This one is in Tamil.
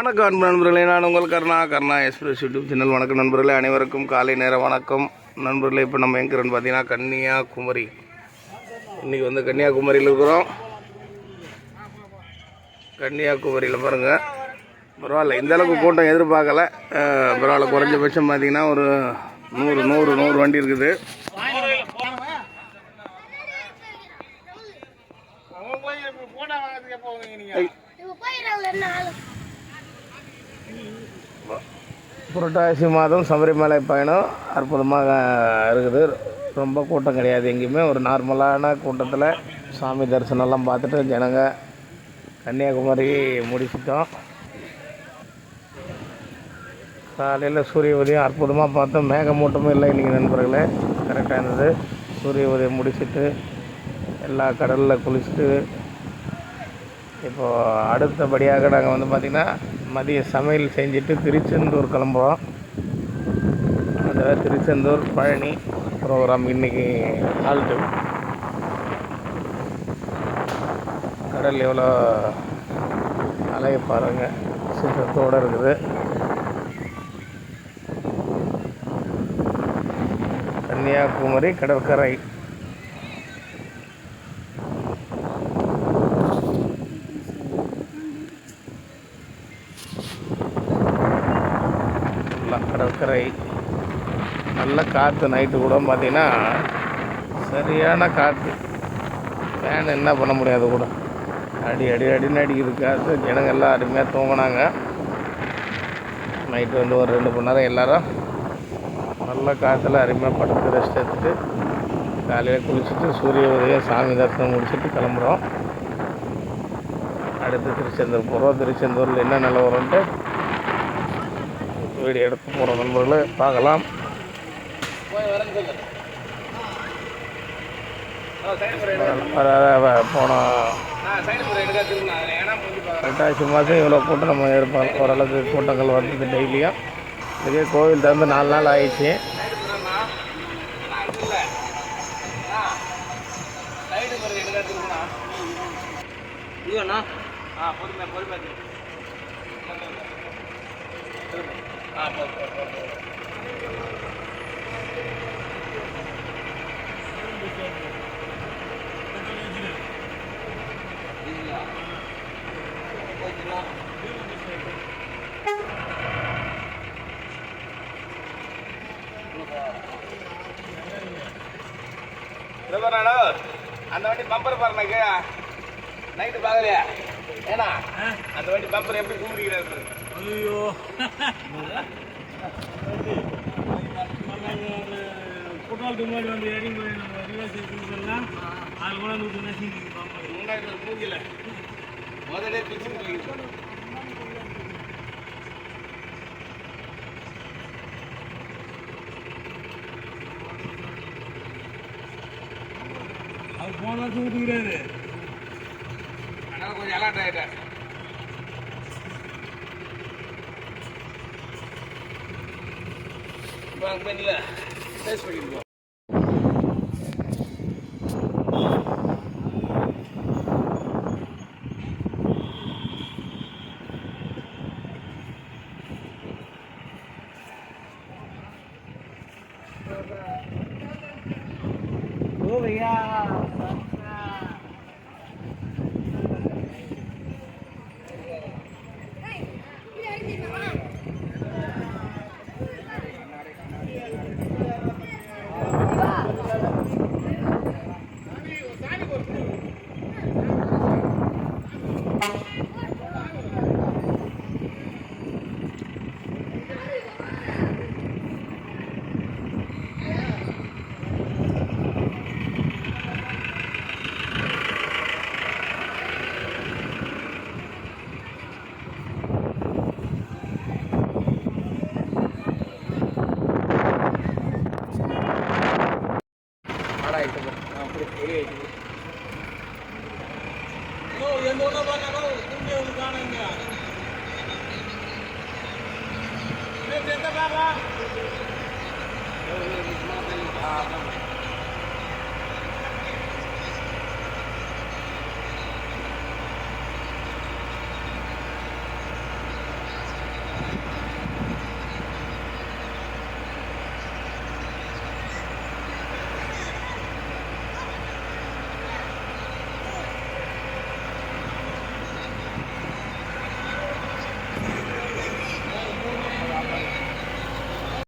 வணக்கம் அன்பு நண்பர்களே, நான் உங்கள் கர்ணா எக்ஸ்பிரஸ் யூடியூப் சேனல். வணக்கம் நண்பர்களே, அனைவருக்கும் காலை நேர வணக்கம் நண்பர்களே. இப்போ நம்ம எங்கிறோன்னு பார்த்தீங்கன்னா கன்னியாகுமரி. இன்றைக்கி வந்து கன்னியாகுமரியில் இருக்கிறோம். கன்னியாகுமரியில் பாருங்கள், பரவாயில்ல, இந்த அளவுக்கு கூட்டம் எதிர்பார்க்கல. பரவாயில்ல, குறைஞ்சபட்சம் பார்த்தீங்கன்னா ஒரு 100 வண்டி இருக்குது. புரட்டாசி மாதம் சபரிமலை பயணம் அற்புதமாக இருக்குது. ரொம்ப கூட்டம் கிடையாது எங்கேயுமே. ஒரு நார்மலான கூட்டத்தில் சாமி தரிசனம்லாம் பார்த்துட்டு ஜனங்க கன்னியாகுமரி முடிச்சிட்டோம். காலையில் சூரிய உதயம் அற்புதமாக பார்த்தோம். மேகமூட்டமும் இல்லை இன்றைக்கி நண்பர்களே, கரெக்டாக இருந்தது. சூரிய உதயம் முடிச்சுட்டு எல்லா கடலில் குளிச்சுட்டு இப்போது அடுத்தபடியாக நாங்கள் வந்து பார்த்திங்கன்னா மதிய சமையல் செஞ்சுட்டு திருச்செந்தூர் கிளம்புறோம். அதில் திருச்செந்தூர் பழனி ப்ரோக்ராம் இன்றைக்கி ஹால்ட்டு. கடல் எவ்வளோ அலைய பாருங்கள், சீற்றத்தோடு இருக்குது. கன்னியாகுமரி கடற்கரை. கடற்கரை நல்ல காற்று. நைட்டு கூட பார்த்திங்கன்னா சரியான காற்று. ஃபேன் என்ன பண்ண முடியாது கூட, அடின்னு அடிக்குது காற்று. ஜனங்கள் எல்லாம் அருமையாக தூங்கினாங்க. நைட்டு வந்து ஒரு 2 மணி நேரம் எல்லோரும் நல்ல காற்றுல அருமையாக படுத்து ரெஸ்ட் எடுத்துட்டு காலையில் குளிச்சுட்டு சூரிய உதயம் சாமி தரிசனம் முடிச்சுட்டு கிளம்புறோம். அடுத்து திருச்செந்தூர் போகிறோம். திருச்செந்தூரில் என்ன நிலவரம்ன்ட்டு வீடியோ எடுத்து போகிற நண்பர்களை பார்க்கலாம். போன புரட்டாசி மாதம் இவ்வளோ கூட்டம் நம்ம இருப்போம். ஓரளவுக்கு கூட்டங்கள் வந்தது டெய்லியும். இதுவே கோவில் திறந்து 4 நாள் ஆயிடுச்சு. அந்த வண்டி பம்பர் பாருங்க, நைட்டு பார்க்கலையா? ஏன்னா அந்த வண்டி பம்பர் எப்படி கூப்பிடுகிறாரு? ஐயோ, குற்றாலத்துக்கு முன்னாடி வந்து இறங்கி போய் நம்ம ரிவர்ஸ் அது கூட மூணாயிரம் மூஞ்சில் முதலே பிரிச்சு போயிருக்கு. அது போன வருஷம் ஊற்றுக்கிறாரு. அதனால் கொஞ்சம் அலர்ட் ஆகிட்டேன். இல்லை டேஸ்ட் பண்ணிடுவோம். ஓ பையா Kita